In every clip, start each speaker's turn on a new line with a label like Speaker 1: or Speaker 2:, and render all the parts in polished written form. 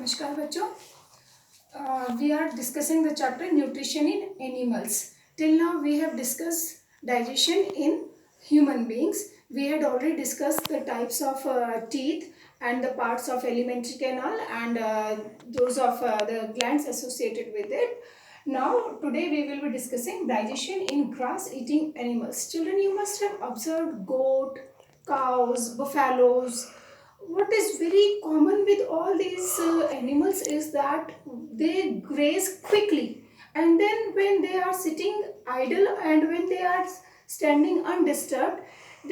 Speaker 1: नमस्कार बच्चों. We are discussing the chapter nutrition in animals. Till now we have discussed digestion in human beings. We had already discussed the types of teeth and the parts of alimentary canal and those of the glands associated with it. Now today we will be discussing digestion in grass eating animals. Children, you must have observed goat, cows, buffaloes. What is very common with all these animals is that they graze quickly, and then when they are sitting idle and when they are standing undisturbed,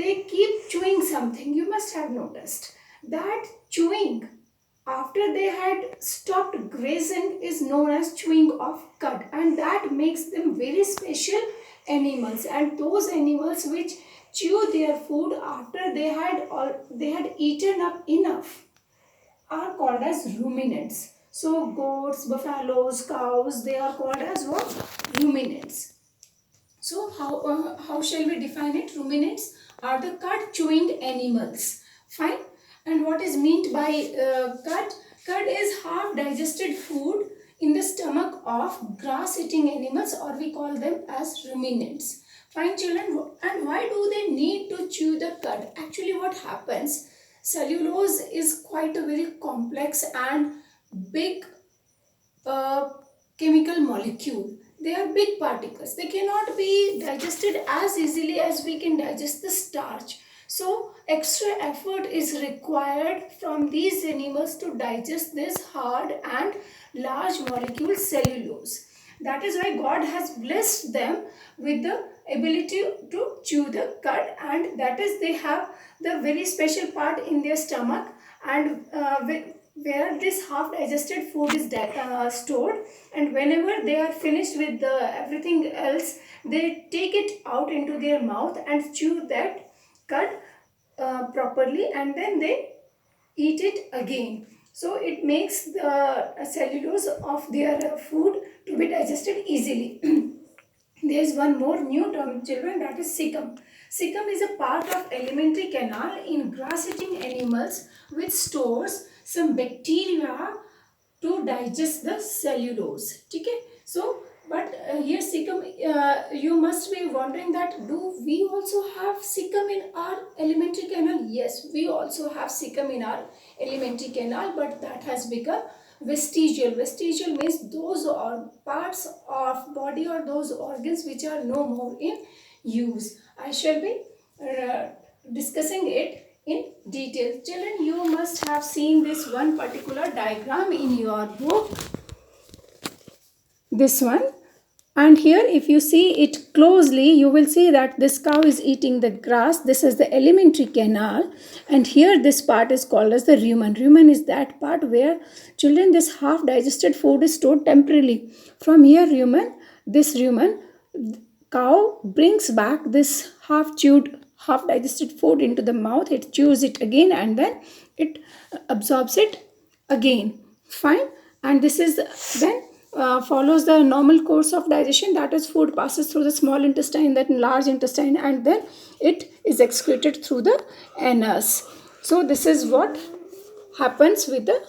Speaker 1: they keep chewing something. You must have noticed that chewing after they had stopped grazing is known as chewing of cud, and that makes them very special animals. And those animals which chew their food after they had eaten up enough are called as ruminants. So goats, buffaloes, cows, they are called as what? Ruminants. So how shall we define it? Ruminants are the cud chewing animals. Fine. And what is meant by cud? Cud is half digested food in the stomach of grass eating animals, or we call them as ruminants. Fine children. And why do they need to chew the cud? Actually what happens? Cellulose is quite a very complex and big chemical molecule. They are big particles. They cannot be digested as easily as we can digest the starch. So extra effort is required from these animals to digest this hard and large molecule cellulose. That is why God has blessed them with the ability to chew the cud, and that is they have the very special part in their stomach, and where this half digested food is stored, and whenever they are finished with everything else, they take it out into their mouth and chew that cud properly, and then they eat it again. So it makes the cellulose of their food to be digested easily. There is one more new term, children, that is cecum. Cecum is a part of alimentary canal in grass-eating animals which stores some bacteria to digest the cellulose. Okay? So, but here cecum, you must be wondering that do we also have cecum in our alimentary canal? Yes, we also have cecum in our alimentary canal, but that has become vestigial. Vestigial means those are parts of body or those organs which are no more in use. I shall be discussing it in detail. Children, you must have seen this one particular diagram in your book. This one. And here if you see it closely, you will see that this cow is eating the grass. This is the alimentary canal, and here this part is called as the rumen. Rumen is that part where, children, this half digested food is stored temporarily. From here this rumen, cow brings back this half chewed, half digested food into the mouth. It chews it again and then it absorbs it again. Fine. And this is then follows the normal course of digestion, that is food passes through the small intestine, then large intestine, and then it is excreted through the anus. So this is what happens with the